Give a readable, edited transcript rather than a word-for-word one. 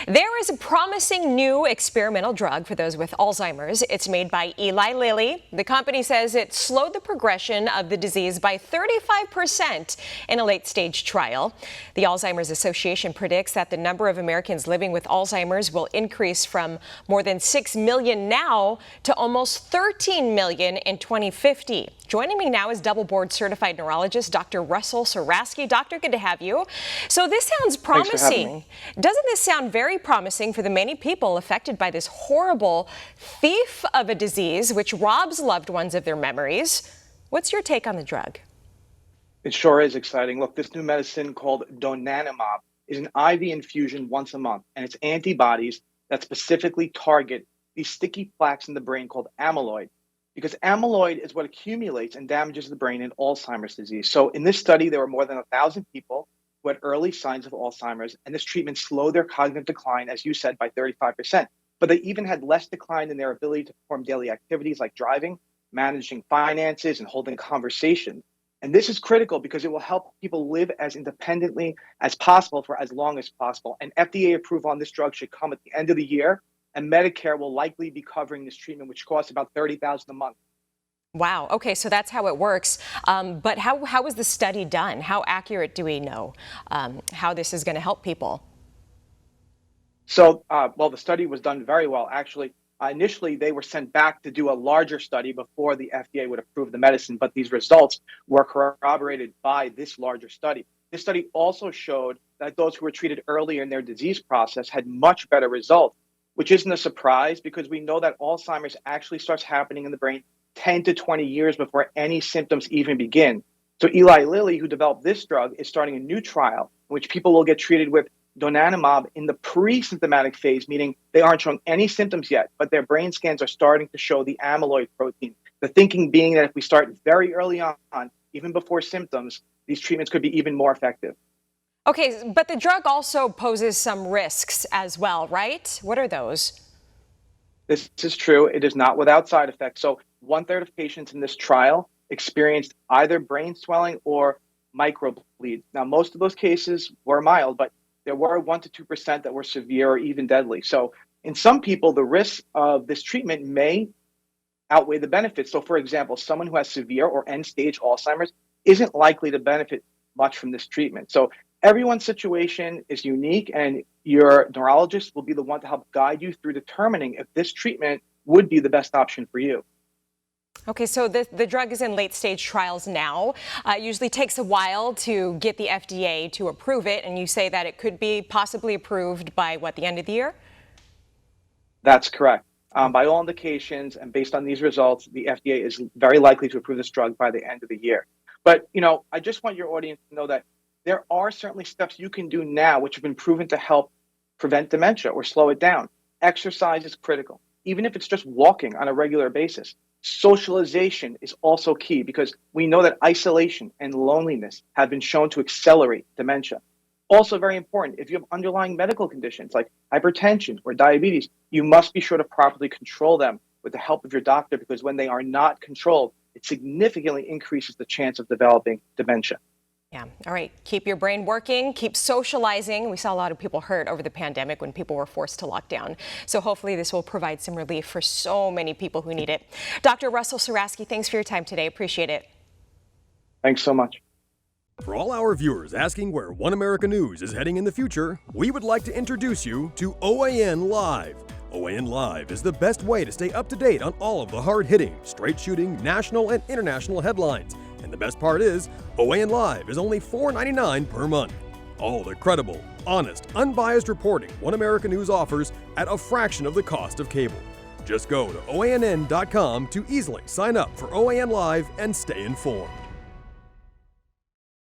There is a promising new experimental drug for those with Alzheimer's. It's made by Eli Lilly. The company says it slowed the progression of the disease by 35% in a late-stage trial. The Alzheimer's Association predicts that the number of Americans living with Alzheimer's will increase from more than 6 million now to almost 13 million in 2050. Joining me now is double board certified neurologist Dr. Russell Surasky. Doctor, good to have you. So this sounds promising. Doesn't this sound very promising for the many people affected by this horrible thief of a disease which robs loved ones of their memories? What's your take on the drug? It sure is exciting. Look, this new medicine called donanemab is an IV infusion once a month, and it's antibodies that specifically target these sticky plaques in the brain called amyloid, because amyloid is what accumulates and damages the brain in Alzheimer's disease. So in this study, there were more than 1,000 people who had early signs of Alzheimer's, and this treatment slowed their cognitive decline, as you said, by 35%. But they even had less decline in their ability to perform daily activities like driving, managing finances, and holding conversations. And this is critical because it will help people live as independently as possible for as long as possible. And FDA approval on this drug should come at the end of the year, and Medicare will likely be covering this treatment, which costs about $30,000 a month. Wow. Okay, so that's how it works. But how was the study done? How accurate do we know how this is going to help people? So, well, the study was done very well, actually. Initially, they were sent back to do a larger study before the FDA would approve the medicine, but these results were corroborated by this larger study. This study also showed that those who were treated earlier in their disease process had much better results, which isn't a surprise because we know that Alzheimer's actually starts happening in the brain 10 to 20 years before any symptoms even begin. So Eli Lilly, who developed this drug, is starting a new trial in which people will get treated with donanemab in the pre-symptomatic phase, meaning they aren't showing any symptoms yet, but their brain scans are starting to show the amyloid protein. The thinking being that if we start very early on, even before symptoms, these treatments could be even more effective. Okay, but the drug also poses some risks as well, right? What are those? This is true. It is not without side effects. So 1/3 of patients in this trial experienced either brain swelling or microbleeds. Now, most of those cases were mild, but there were 1% to 2% that were severe or even deadly. So in some people, the risks of this treatment may outweigh the benefits. So for example, someone who has severe or end-stage Alzheimer's isn't likely to benefit much from this treatment. So everyone's situation is unique, and your neurologist will be the one to help guide you through determining if this treatment would be the best option for you. Okay, so the drug is in late-stage trials now. It usually takes a while to get the FDA to approve it, and you say that it could be possibly approved by, what, the end of the year? That's correct. By all indications, and based on these results, the FDA is very likely to approve this drug by the end of the year. But, I just want your audience to know that there are certainly steps you can do now which have been proven to help prevent dementia or slow it down. Exercise is critical, even if it's just walking on a regular basis. Socialization is also key because we know that isolation and loneliness have been shown to accelerate dementia. Also very important, if you have underlying medical conditions like hypertension or diabetes, you must be sure to properly control them with the help of your doctor, because when they are not controlled, it significantly increases the chance of developing dementia. Yeah. All right. Keep your brain working. Keep socializing. We saw a lot of people hurt over the pandemic when people were forced to lock down. So hopefully this will provide some relief for so many people who need it. Dr. Russell Surasky, thanks for your time today. Appreciate it. Thanks so much. For all our viewers asking where One America News is heading in the future, we would like to introduce you to OAN Live. OAN Live is the best way to stay up to date on all of the hard-hitting, straight-shooting, national and international headlines. And the best part is, OAN Live is only $4.99 per month. All the credible, honest, unbiased reporting One America News offers at a fraction of the cost of cable. Just go to OANN.com to easily sign up for OAN Live and stay informed.